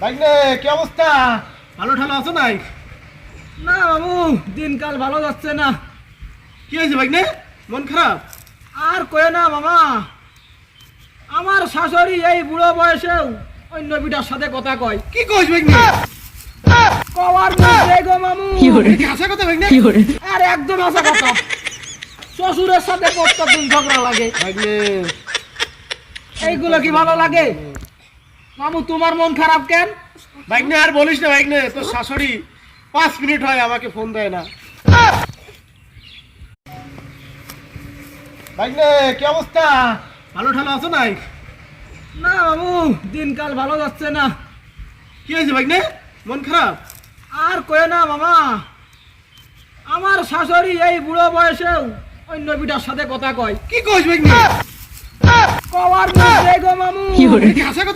ভাইনে কি অবস্থা? ভালো ঠালো আছো নাই? না বাবু, দিনকাল ভালো যাচ্ছে না। কি হয়েছে ভাইনে? মন খারাপ? আর কয়ে না মামা, আমার শাশুড়ি এই বুড়ো বয়সেও অন্য বিটার সাথে কথা কয়। কি কইছ ভাইনে? কওয়ার মধ্যে গো মামু, কি হাসা কথা ভাইনে? আর একদম আসা কথা। শ্বশুরের সাথে প্রত্যেকদিন ঝগড়া লাগে। ভাইনে এইগুলো কি ভালো লাগে মামু? তোমার মন খারাপ কেন? ভাইনে আর বলিস না ভাইনে, তোর শাশুড়ি 5 মিনিট হয় আমাকে ফোন দেয় না। ভাইনে কি অবস্থা? ভালো ঠালো আছো নাই? না বাবু, দিনকাল ভালো যাচ্ছে না। কি হয়েছে ভাইনে? মন খারাপ? আর কয়ে না মামা, আমার শাশুড়ি এই বুড়ো বয়সেও অন্য বিটার সাথে কথা কয়। কি কইছ ভাইনে? কওয়ার মধ্যে গো মামু, কি হাসা কথা?